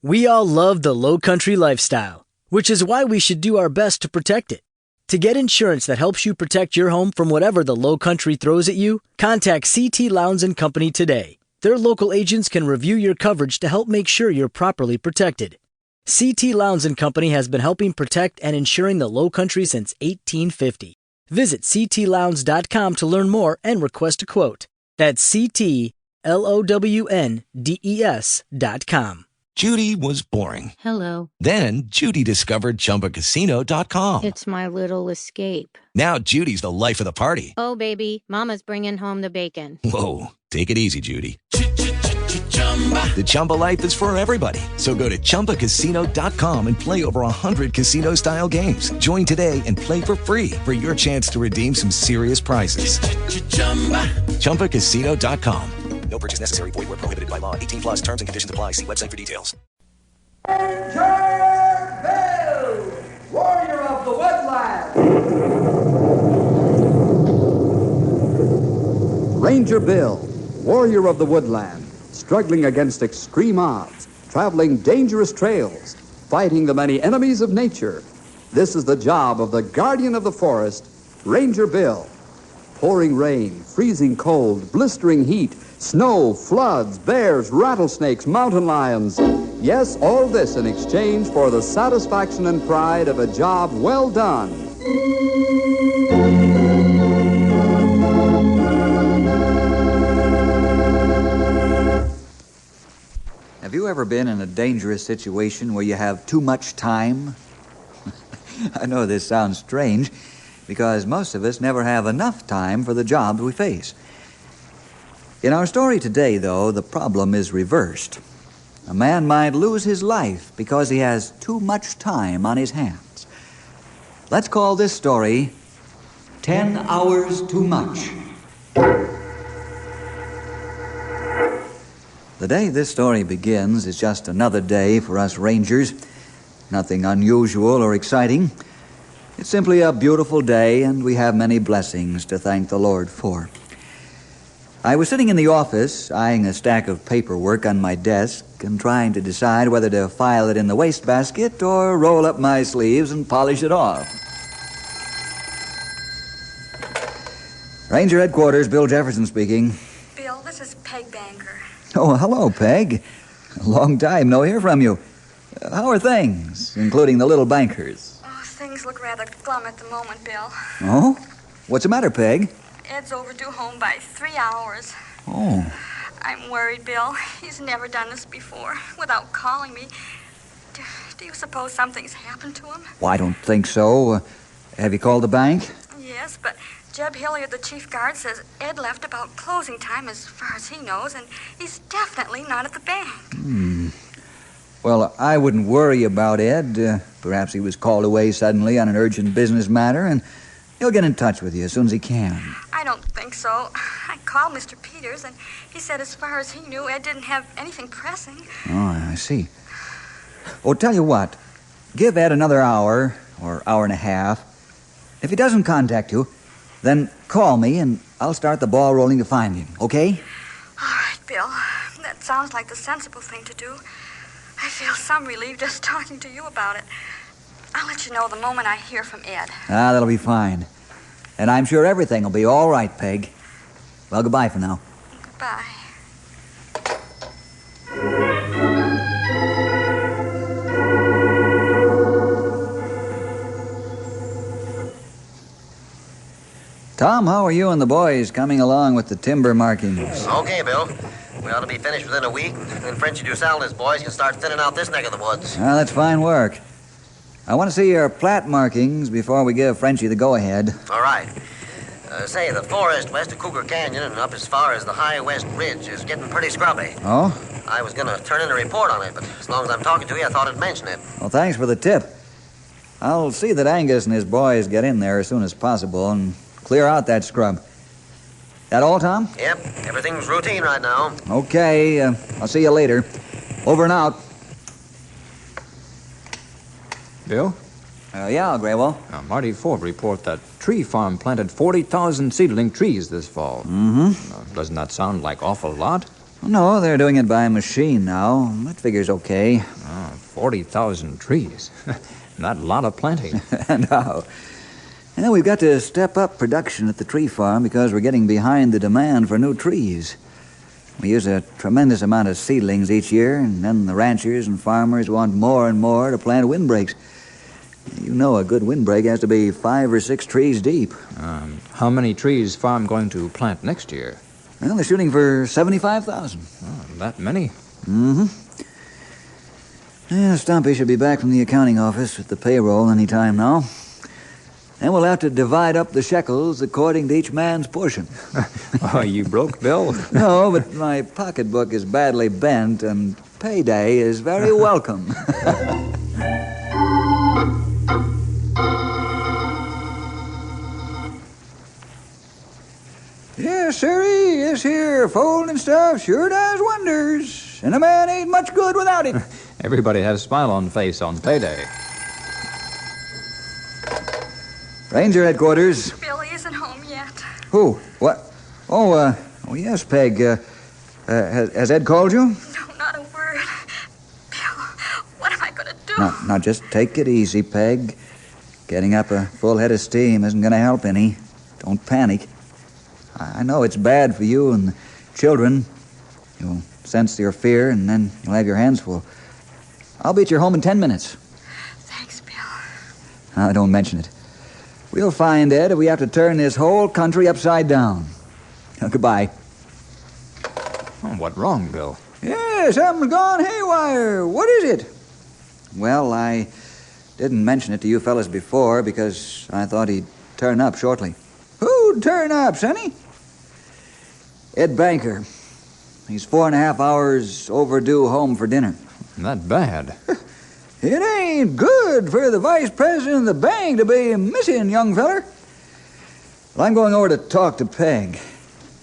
We all love the low country lifestyle, which is why we should do our best to protect it. To get insurance that helps you protect your home from whatever the low country throws at you, contact CT Lowndes and Company today. Their local agents can review your coverage to help make sure you're properly protected. CT Lowndes and Company has been helping protect and insuring the low country since 1850. Visit ctlowndes.com to learn more and request a quote. That's CTLOWNDES.com. Judy was boring. Hello. Then Judy discovered ChumbaCasino.com. It's my little escape. Now Judy's the life of the party. Oh, baby, mama's bringing home the bacon. Whoa, take it easy, Judy. The Chumba life is for everybody. So go to ChumbaCasino.com and play over 100 casino-style games. Join today and play for free for your chance to redeem some serious prizes. ChumbaCasino.com. No purchase necessary. Void where prohibited by law. 18 plus terms and conditions apply. See website for details. Ranger Bill, warrior of the woodland. Ranger Bill, warrior of the woodland, struggling against extreme odds, traveling dangerous trails, fighting the many enemies of nature. This is the job of the guardian of the forest, Ranger Bill. Pouring rain, freezing cold, blistering heat, snow, floods, bears, rattlesnakes, mountain lions. Yes, all this in exchange for the satisfaction and pride of a job well done. Have you ever been in a dangerous situation where you have too much time? I know this sounds strange, because most of us never have enough time for the jobs we face. In our story today, though, the problem is reversed. A man might lose his life because he has too much time on his hands. Let's call this story 10 Hours Too Much. The day this story begins is just another day for us Rangers. Nothing unusual or exciting. It's simply a beautiful day, and we have many blessings to thank the Lord for. I was sitting in the office, eyeing a stack of paperwork on my desk and trying to decide whether to file it in the wastebasket or roll up my sleeves and polish it off. Ranger Headquarters, Bill Jefferson speaking. Bill, this is Peg Banker. Oh, hello, Peg. A long time no hear from you. How are things, including the little bankers? Things look rather glum at the moment, Bill. Oh? What's the matter, Peg? Ed's overdue home by 3 hours. Oh. I'm worried, Bill. He's never done this before without calling me. Do you suppose something's happened to him? Well, I don't think so. Have you called the bank? Yes, but Jeb Hilliard, the chief guard, says Ed left about closing time as far as he knows, and he's definitely not at the bank. Well, I wouldn't worry about Ed. Perhaps he was called away suddenly on an urgent business matter, and he'll get in touch with you as soon as he can. I don't think so. I called Mr. Peters, and he said as far as he knew, Ed didn't have anything pressing. Oh, I see. Well, tell you what. Give Ed another hour, or hour and a half. If he doesn't contact you, then call me, and I'll start the ball rolling to find him, okay? All right, Bill. That sounds like the sensible thing to do. I feel some relief just talking to you about it. I'll let you know the moment I hear from Ed. That'll be fine. And I'm sure everything will be all right, Peg. Well, goodbye for now. Goodbye. Tom, how are you and the boys coming along with the timber markings? Okay, Bill. We ought to be finished within a week. Then Frenchy Dussel and his boys can start thinning out this neck of the woods. Well, that's fine work. I want to see your plat markings before we give Frenchy the go-ahead. All right. Say, the forest west of Cougar Canyon and up as far as the High West Ridge is getting pretty scrubby. Oh? I was going to turn in a report on it, but as long as I'm talking to you, I thought I'd mention it. Well, thanks for the tip. I'll see that Angus and his boys get in there as soon as possible and clear out that scrub. That all, Tom? Yep. Everything's routine right now. Okay. I'll see you later. Over and out. Bill? Yeah, Graywell. Marty Ford report that Tree Farm planted 40,000 seedling trees this fall. Mm-hmm. Doesn't that sound like awful lot? No, they're doing it by machine now. That figure's okay. 40,000 trees. Not a lot of planting. No. And we've got to step up production at the tree farm because we're getting behind the demand for new trees. We use a tremendous amount of seedlings each year, and then the ranchers and farmers want more and more to plant windbreaks. You know a good windbreak has to be 5 or 6 trees deep. How many trees farm going to plant next year? Well, they're shooting for 75,000. Oh, that many? Mm-hmm. Yeah, Stumpy should be back from the accounting office with the payroll any time now. Then we'll have to divide up the shekels according to each man's portion. Oh, you broke, Bill? No, but my pocketbook is badly bent, and payday is very welcome. Yes, sirree, this here folding stuff sure does wonders, and a man ain't much good without it. Everybody has a smile on face on payday. Ranger headquarters. Billy isn't home yet. Who? What? Oh, yes, Peg. Has Ed called you? No, not a word. Bill, what am I going to do? Now, just take it easy, Peg. Getting up a full head of steam isn't going to help any. Don't panic. I know it's bad for you and the children. You'll sense your fear, and then you'll have your hands full. I'll be at your home in 10 minutes. Thanks, Bill. Don't mention it. We'll find Ed if we have to turn this whole country upside down. Goodbye. Oh, what wrong, Bill? Yeah, something's gone haywire. What is it? Well, I didn't mention it to you fellas before because I thought he'd turn up shortly. Who'd turn up, Sonny? Ed Banker. He's 4.5 hours overdue home for dinner. Not bad. It ain't good for the vice president of the bank to be missing, young feller. Well, I'm going over to talk to Peg.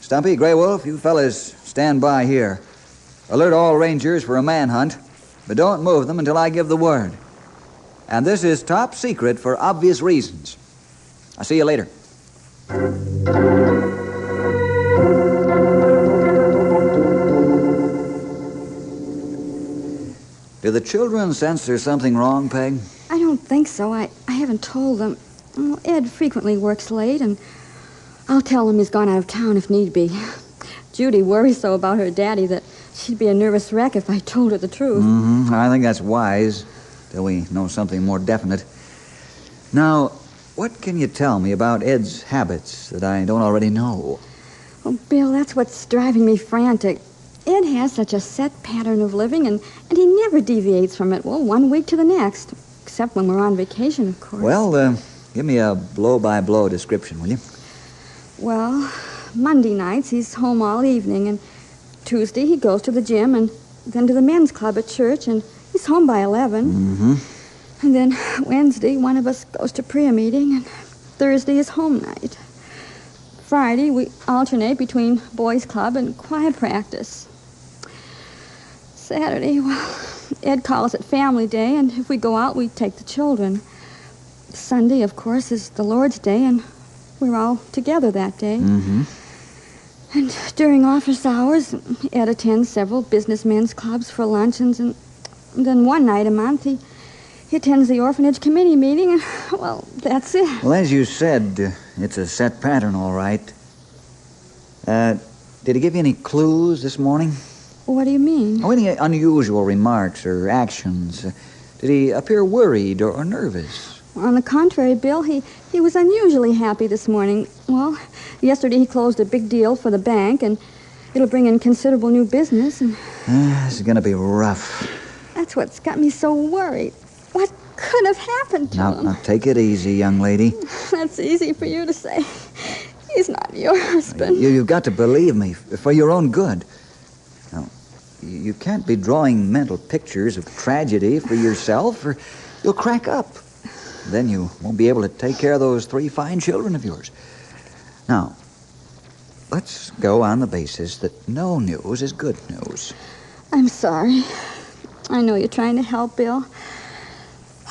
Stumpy, Grey Wolf, you fellas stand by here. Alert all rangers for a manhunt, but don't move them until I give the word. And this is top secret for obvious reasons. I'll see you later. Do the children sense there's something wrong, Peg? I don't think so. I haven't told them. Well, Ed frequently works late, and I'll tell him he's gone out of town if need be. Judy worries so about her daddy that she'd be a nervous wreck if I told her the truth. Mm-hmm. I think that's wise, till we know something more definite. Now, what can you tell me about Ed's habits that I don't already know? Oh, Bill, that's what's driving me frantic. Ed has such a set pattern of living, and he never deviates from it, well, one week to the next. Except when we're on vacation, of course. Well, give me a blow-by-blow description, will you? Well, Monday nights he's home all evening, and Tuesday he goes to the gym and then to the men's club at church, and he's home by 11. Mm-hmm. And then Wednesday, one of us goes to prayer meeting, and Thursday is home night. Friday, we alternate between boys' club and choir practice. Saturday, well, Ed calls it family day, and if we go out, we take the children. Sunday, of course, is the Lord's Day, and we're all together that day. Mm-hmm. And during office hours, Ed attends several businessmen's clubs for luncheons, and then one night a month, he attends the orphanage committee meeting, and, well, that's it. Well, as you said, it's a set pattern, all right. Did he give you any clues this morning? What do you mean? Oh, any unusual remarks or actions? Did he appear worried or nervous? On the contrary, Bill, he was unusually happy this morning. Well, yesterday he closed a big deal for the bank, and it'll bring in considerable new business. And This is going to be rough. that's what's got me so worried. What could have happened to him? Now, take it easy, young lady. That's easy for you to say. He's not your husband. You've got to believe me, for your own good. Now, you can't be drawing mental pictures of tragedy for yourself, or you'll crack up. Then you won't be able to take care of those 3 fine children of yours. Now, let's go on the basis that no news is good news. I'm sorry. I know you're trying to help, Bill.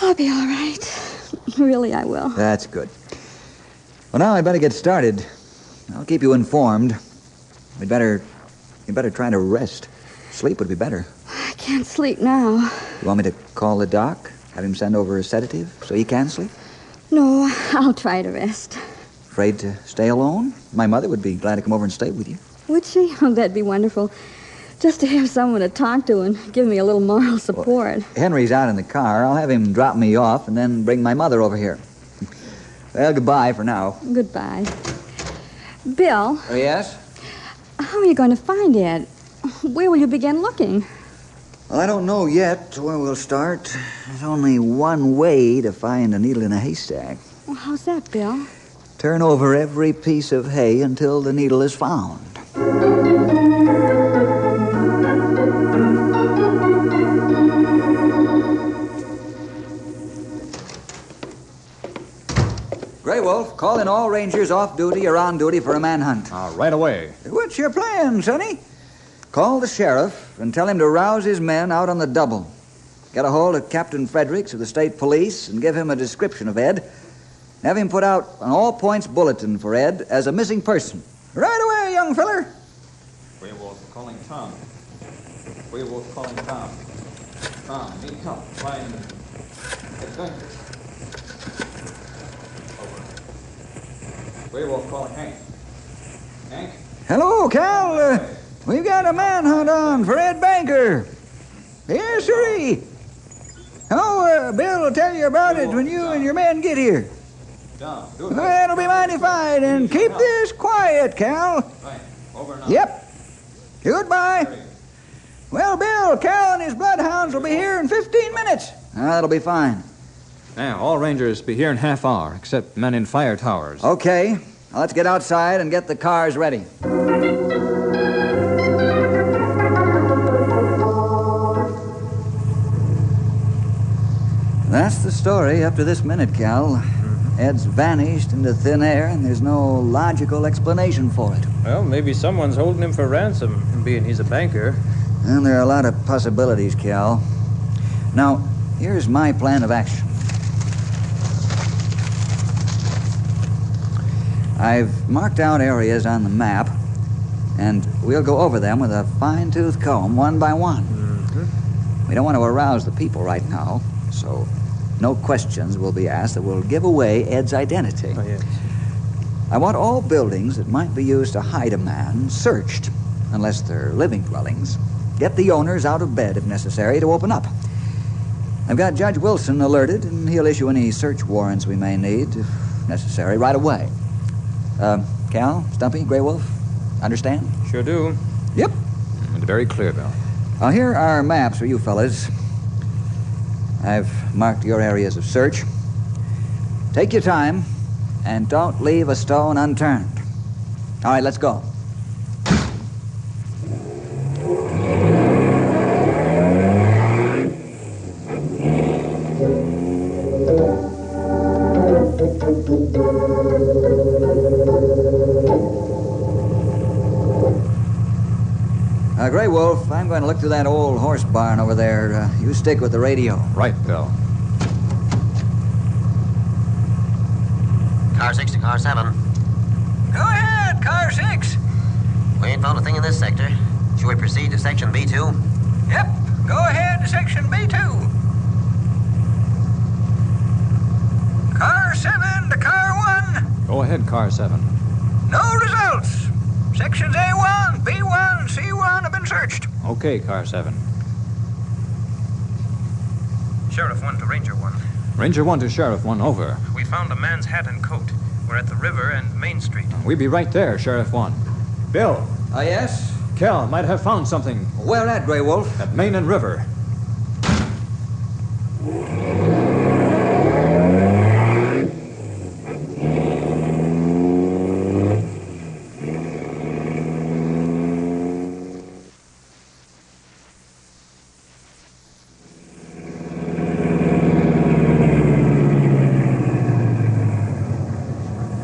I'll be all right. Really, I will. That's good. Well, now I'd better get started. I'll keep you informed. You'd better try to rest. Sleep would be better. I can't sleep now. You want me to call the doc? Have him send over a sedative so he can sleep? No, I'll try to rest. Afraid to stay alone? My mother would be glad to come over and stay with you. Would she? Oh, that'd be wonderful. Just to have someone to talk to and give me a little moral support. Well, Henry's out in the car. I'll have him drop me off and then bring my mother over here. Well, goodbye for now. Goodbye. Bill. Oh, yes? How are you going to find Ed? Where will you begin looking? Well, I don't know yet where we'll start. There's only one way to find a needle in a haystack. Well, how's that, Bill? Turn over every piece of hay until the needle is found. Grey Wolf, call in all rangers off duty or on duty for a manhunt. Right away. What's your plan, Sonny? Call the sheriff and tell him to rouse his men out on the double. Get a hold of Captain Fredericks of the state police and give him a description of Ed. Have him put out an all-points bulletin for Ed as a missing person. Right away, young feller. Grey Wolf calling Tom. Grey Wolf calling Tom. Tom, need help. Find adventure. Over. Grey Wolf calling Hank. Hank? Hello, Cal. We've got a manhunt on for Ed Banker. Yes, sirree. Oh, Bill will tell you about it when you and your men get here. Down. Do it. Well, it'll be mighty fine, and keep this quiet, Cal. Right. Over now. Yep. Goodbye. Well, Bill, Cal and his bloodhounds will be here in 15 minutes. That'll be fine. Now, all rangers be here in half hour, except men in fire towers. Okay. Now, let's get outside and get the cars ready. That's the story up to this minute, Cal. Ed's vanished into thin air, and there's no logical explanation for it. Well, maybe someone's holding him for ransom, being he's a banker. And there are a lot of possibilities, Cal. Now, here's my plan of action. I've marked out areas on the map, and we'll go over them with a fine-tooth comb, one by one. We don't want to arouse the people right now, so no questions will be asked that will give away Ed's identity. Oh, yes. I want all buildings that might be used to hide a man searched, unless they're living dwellings. Get the owners out of bed, if necessary, to open up. I've got Judge Wilson alerted, and he'll issue any search warrants we may need, if necessary, right away. Cal, Stumpy, Grey Wolf, understand? Sure do. Yep. And very clear, Bill. Now, here are maps for you fellas. I've marked your areas of search. Take your time, and don't leave a stone unturned. All right, let's go. Grey Wolf, I'm going to look through that old horse barn over there. You stick with the radio. Right, Bill. Car 6 to car 7. Go ahead, car 6. We ain't found a thing in this sector. Should we proceed to section B2? Yep, go ahead to section B2. Car 7 to car 1. Go ahead, car 7. No results. Sections A1, B1, C1 have been searched. Okay, car 7. Sheriff 1 to Ranger 1. Ranger 1 to Sheriff 1, over. We found a man's hat and coat. We're at the river and Main Street. We be right there, Sheriff 1. Bill, Yes? Cal might have found something Where at, Grey Wolf? at Main and River.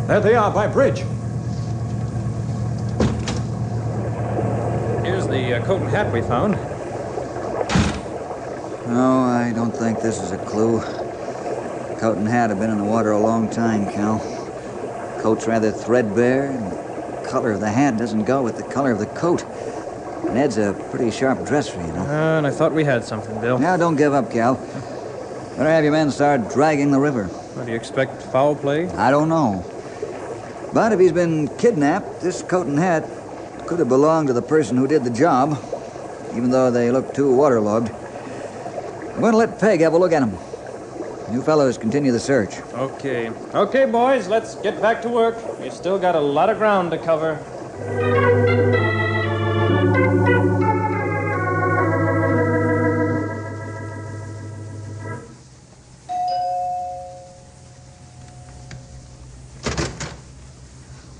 There they are by bridge. Here's the coat and hat we found. No, I don't think this is a clue. Coat and hat have been in the water a long time, Cal. Coat's rather threadbare, and the color of the hat doesn't go with the color of the coat. And Ed's a pretty sharp dresser, you know. And I thought we had something, Bill. Now, don't give up, Cal. Better have your men start dragging the river. What, do you expect foul play? I don't know. But if he's been kidnapped, this coat and hat could have belonged to the person who did the job, even though they look too waterlogged. I'm going to let Peg have a look at them. You fellows continue the search. Okay. Okay, boys, let's get back to work. We've still got a lot of ground to cover.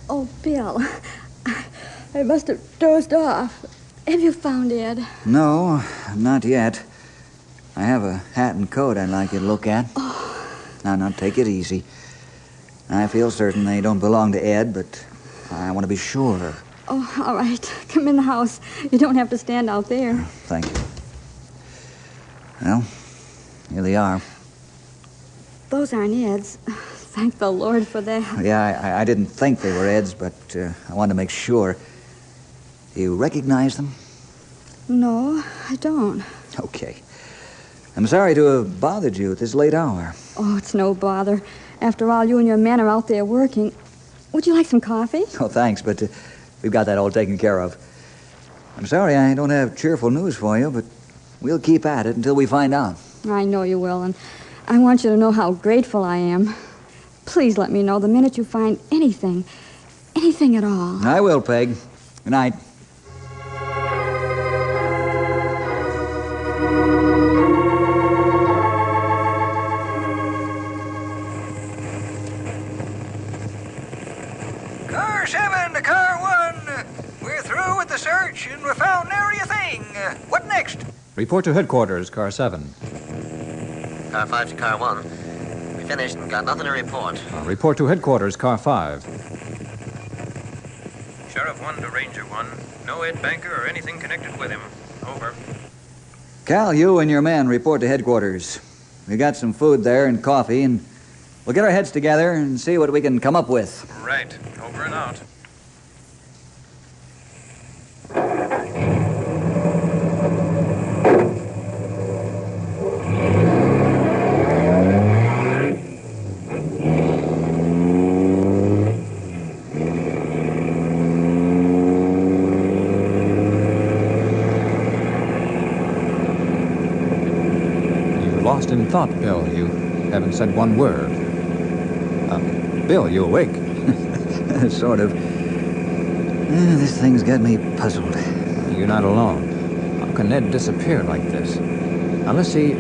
Oh, Bill, I must have dozed off. Have you found Ed? No, not yet. I have a hat and coat I'd like you to look at. Oh. Now, take it easy. I feel certain they don't belong to Ed, but I want to be sure. Oh, all right. Come in the house. You don't have to stand out there. Thank you. Well, here they are. Those aren't Ed's. Thank the Lord for that. Yeah, I didn't think they were Ed's, but I wanted to make sure. Do you recognize them? No, I don't. Okay. I'm sorry to have bothered you at this late hour. Oh, it's no bother. After all, you and your men are out there working. Would you like some coffee? Oh, thanks, but we've got that all taken care of. I'm sorry I don't have cheerful news for you, but we'll keep at it until we find out. I know you will, and I want you to know how grateful I am. Please let me know the minute you find anything at all. I will, Peg. Good night. Car 7 to Car 1. We're through with the search, and we found nary a thing. What next? Report to headquarters, Car 7. Car 5 to Car 1. We finished and got nothing to report. Report to headquarters, Car 5. Sheriff 1 to Ranger 1. No Ed Banker or anything connected with him. Over. Cal, you and your men report to headquarters. We got some food there and coffee, and we'll get our heads together and see what we can come up with. Right. Over and out. Lost in thought, Bill. You haven't said one word. Bill, you awake? Sort of. This thing's got me puzzled. You're not alone. How can Ned disappear like this? Unless he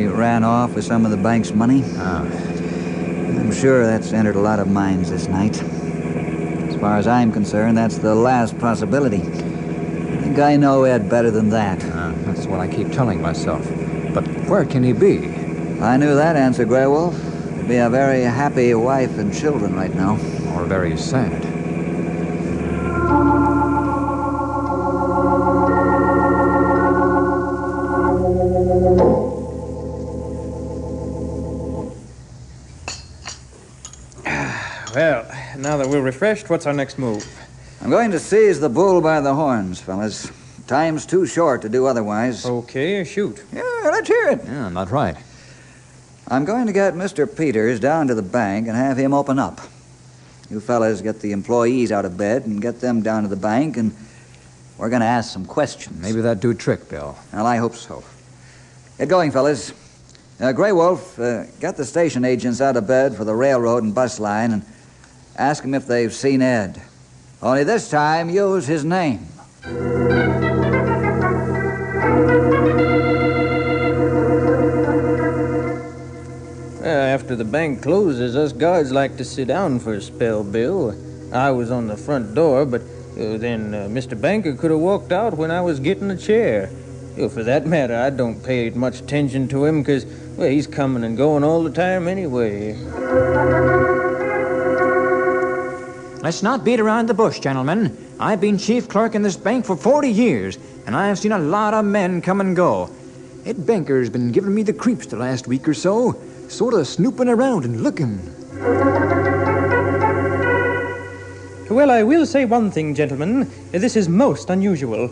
ran off with some of the bank's money. I'm sure that's entered a lot of minds this night. As far as I'm concerned, that's the last possibility. I think I know Ed better than that. That's what I keep telling myself. But where can he be? If I knew that answer, Grey Wolf, I'd be a very happy wife and children right now. Or very sad. Well, now that we're refreshed, what's our next move? I'm going to seize the bull by the horns, fellas. Time's too short to do otherwise. Okay, shoot. Yeah, let's hear it. Yeah, not right. I'm going to get Mr. Peters down to the bank and have him open up. You fellas get the employees out of bed and get them down to the bank, and we're going to ask some questions. Maybe that do trick, Bill. Well, I hope so. Get going, fellas. Grey Wolf, get the station agents out of bed for the railroad and bus line and ask them if they've seen Ed. Only this time, use his name. After the bank closes, us guards like to sit down for a spell, Bill. I was on the front door, but then Mr. Banker could have walked out when I was getting a chair. For that matter, I don't pay much attention to him because, well, he's coming and going all the time anyway. Let's not beat around the bush, gentlemen. I've been chief clerk in this bank for 40 years, and I've seen a lot of men come and go. Ed Banker's been giving me the creeps the last week or so, sort of snooping around and looking. Well, I will say one thing, gentlemen. This is most unusual.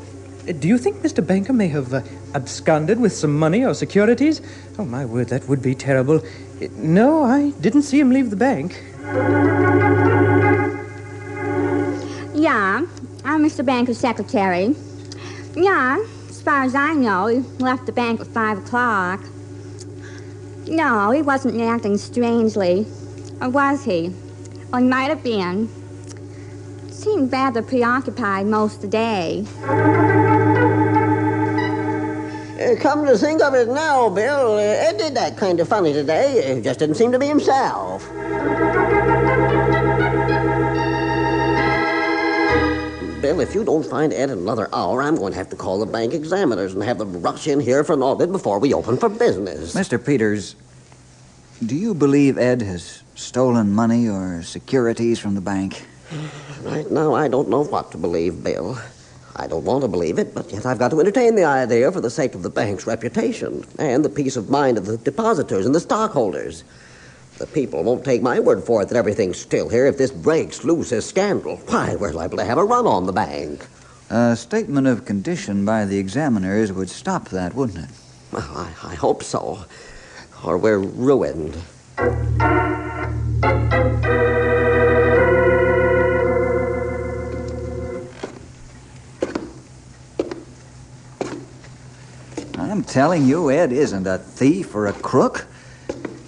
Do you think Mr. Banker may have absconded with some money or securities? Oh, my word, that would be terrible. No, I didn't see him leave the bank. Yeah, I'm Mr. Banker's secretary. Yeah, as far as I know, he left the bank at 5 o'clock. No, he wasn't acting strangely. Or was he? Well, he might have been. Seemed rather preoccupied most of the day. Come to think of it now, Bill, Ed did that kind of funny today. It just didn't seem to be himself. Bill, if you don't find Ed in another hour, I'm going to have to call the bank examiners and have them rush in here for an audit before we open for business. Mr. Peters, do you believe Ed has stolen money or securities from the bank? Right now, I don't know what to believe, Bill. I don't want to believe it, but yet I've got to entertain the idea for the sake of the bank's reputation and the peace of mind of the depositors and the stockholders. The people won't take my word for it that everything's still here if this breaks loose as scandal. Why, we're liable to have a run on the bank. A statement of condition by the examiners would stop that, wouldn't it? Well, I hope so, or we're ruined. I'm telling you, Ed isn't a thief or a crook.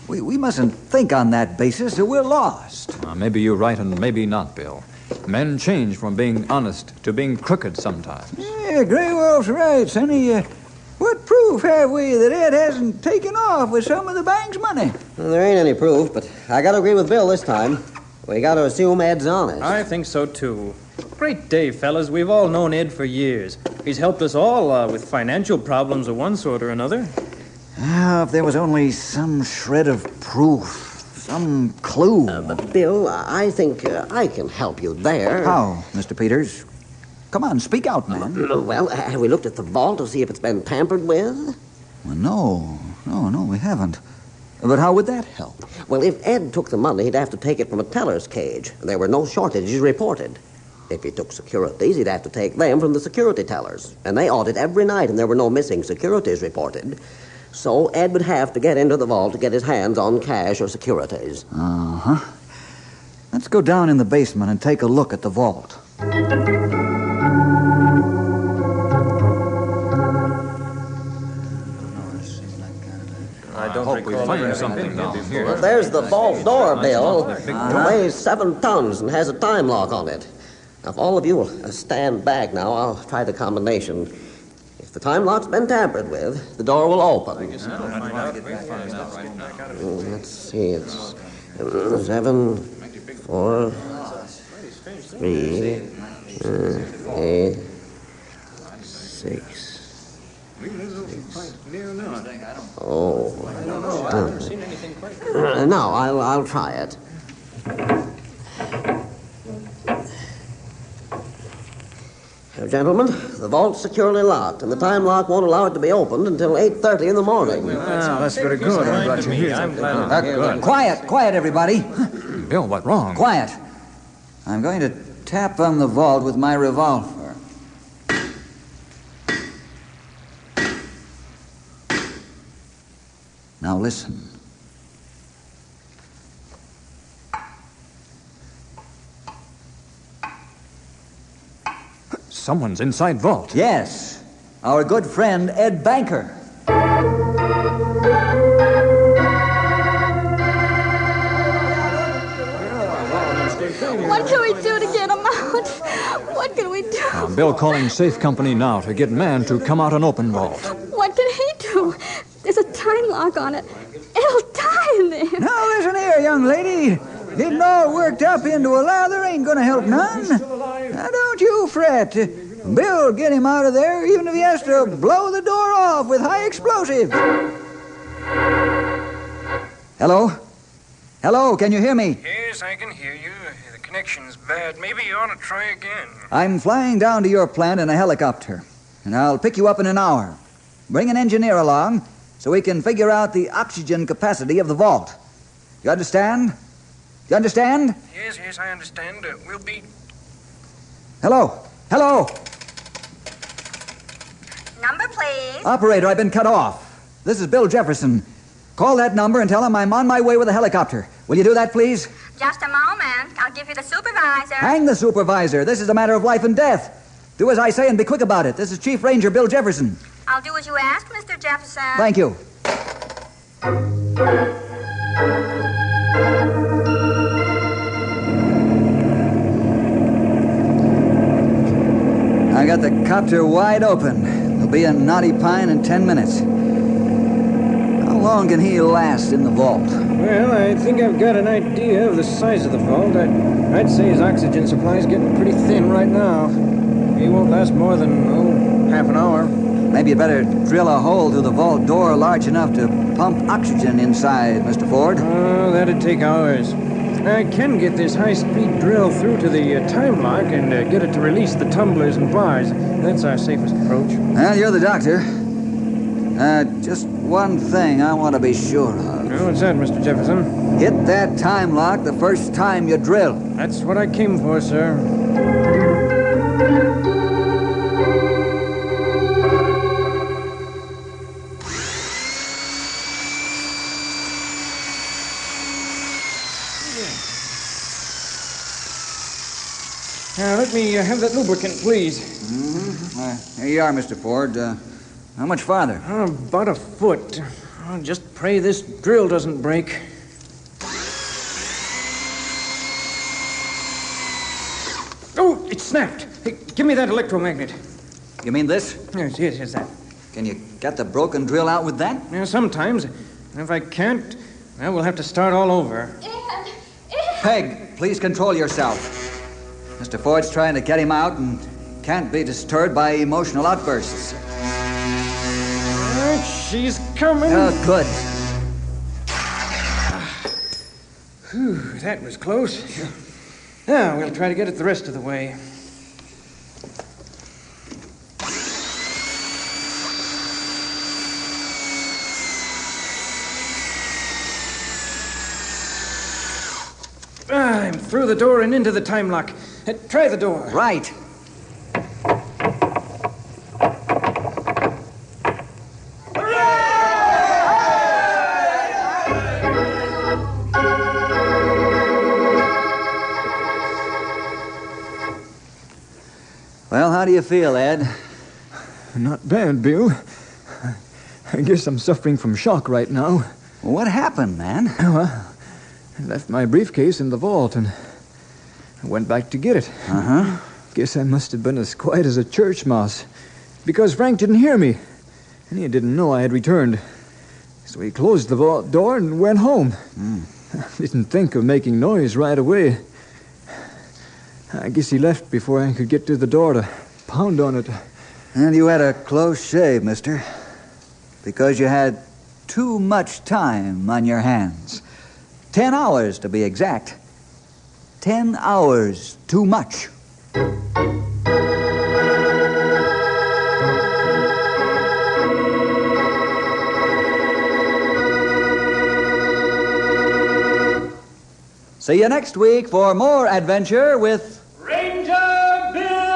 We mustn't think on that basis or we're lost. Maybe you're right and maybe not, Bill. Men change from being honest to being crooked sometimes. Yeah, Grey Wolf's right, Sonny. What proof have we that Ed hasn't taken off with some of the bank's money? Well, there ain't any proof, but I got to agree with Bill this time. We got to assume Ed's honest. I think so, too. Great day, fellas. We've all known Ed for years. He's helped us all with financial problems of one sort or another. If there was only some shred of proof, some clue. But, Bill, I think I can help you there. How, Mr. Peters? Come on, speak out, man. Well, have we looked at the vault to see if it's been tampered with? Well, no, we haven't. But how would that help? Well, if Ed took the money, he'd have to take it from a teller's cage. There were no shortages reported. If he took securities, he'd have to take them from the security tellers. And they audit every night, and there were no missing securities reported. So Ed would have to get into the vault to get his hands on cash or securities. Uh-huh. Let's go down in the basement and take a look at the vault. I hope we find something down here. Well, there's the vault door, Bill. It weighs 7 tons and has a time lock on it. Now, if all of you will stand back now, I'll try the combination. If the time lock's been tampered with, the door will open. Let's see, it's 7, 4, 3, 8, 6. Oh. No, I'll try it. Gentlemen, the vault's securely locked, and the time lock won't allow it to be opened until 8:30 in the morning. That's very good. I'm glad you're here. I'm glad. Quiet, everybody. Bill, what wrong? Quiet. I'm going to tap on the vault with my revolver. Now listen. Someone's inside vault. Yes, our good friend Ed Banker. What can we do to get him out? What can we do? Bill calling safe company now to get man to come out and open vault. What can he do? There's a time lock on it. It'll die in there. Now listen here, young lady. Getting all worked up into a lather ain't gonna help none. Now don't you fret. Bill'll get him out of there even if he has to blow the door off with high explosive. Hello? Hello, can you hear me? Yes, I can hear you. The connection's bad. Maybe you ought to try again. I'm flying down to your plant in a helicopter, and I'll pick you up in an hour. Bring an engineer along so we can figure out the oxygen capacity of the vault. You understand? You understand? Yes, I understand. We'll be Hello? Hello? Number, please. Operator, I've been cut off. This is Bill Jefferson. Call that number and tell him I'm on my way with a helicopter. Will you do that, please? Just a moment. I'll give you the supervisor. Hang the supervisor. This is a matter of life and death. Do as I say and be quick about it. This is Chief Ranger Bill Jefferson. I'll do as you ask, Mr. Jefferson. Thank you. I got the copter wide open. He'll be in Knotty Pine in 10 minutes. How long can he last in the vault? Well, I think I've got an idea of the size of the vault. I'd say his oxygen supply's getting pretty thin right now. He won't last more than, half an hour. Maybe you'd better drill a hole through the vault door large enough to pump oxygen inside, Mr. Ford. Oh, that'd take hours. I can get this high-speed drill through to the time lock and get it to release the tumblers and bars. That's our safest approach. Well, you're the doctor. Just one thing I want to be sure of. Oh, what's that, Mr. Jefferson? Hit that time lock the first time you drill. That's what I came for, sir. Now, let me have that lubricant, please. Mm-hmm. Here you are, Mr. Ford. How much farther? About a foot. Oh, just pray this drill doesn't break. Oh, it snapped. Hey, give me that electromagnet. You mean this? Yes, that. Can you get the broken drill out with that? Yeah, sometimes. If I can't, well, we'll have to start all over. Peg, please control yourself. Mr. Ford's trying to get him out and can't be disturbed by emotional outbursts. She's coming. Oh, good. Whew, that was close. Now, we'll try to get it the rest of the way. I'm through the door and into the time lock. Try the door. Right. Well, how do you feel, Ed? Not bad, Bill. I guess I'm suffering from shock right now. What happened, man? Well, I left my briefcase in the vault and I went back to get it. Uh-huh. Guess I must have been as quiet as a church mouse because Frank didn't hear me and he didn't know I had returned. So he closed the vault door and went home. I didn't think of making noise right away. I guess he left before I could get to the door to pound on it. And you had a close shave, mister. Because you had too much time on your hands. 10 hours, to be exact. 10 hours too much. See you next week for more adventure with Ranger Bill!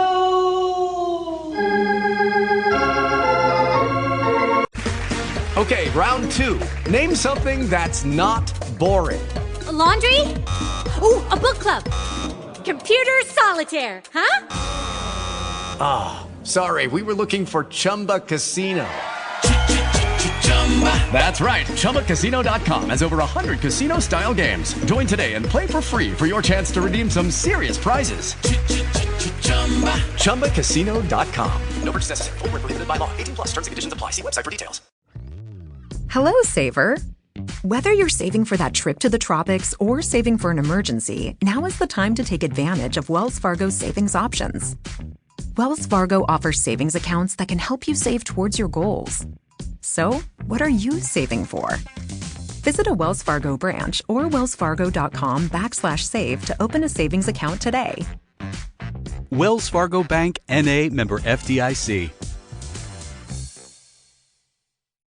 Okay, round two. Name something that's not boring. A laundry? Ooh, a book club. Computer solitaire, huh? Ah, oh, sorry, we were looking for Chumba Casino. That's right, ChumbaCasino.com has over 100 casino-style games. Join today and play for free for your chance to redeem some serious prizes. ChumbaCasino.com. No purchase necessary. Void where prohibited by law. 18 plus. Terms and conditions apply. See website for details. Hello, Saver. Whether you're saving for that trip to the tropics or saving for an emergency, now is the time to take advantage of Wells Fargo's savings options. Wells Fargo offers savings accounts that can help you save towards your goals. So, what are you saving for? Visit a Wells Fargo branch or wellsfargo.com/save to open a savings account today. Wells Fargo Bank, N.A., member FDIC.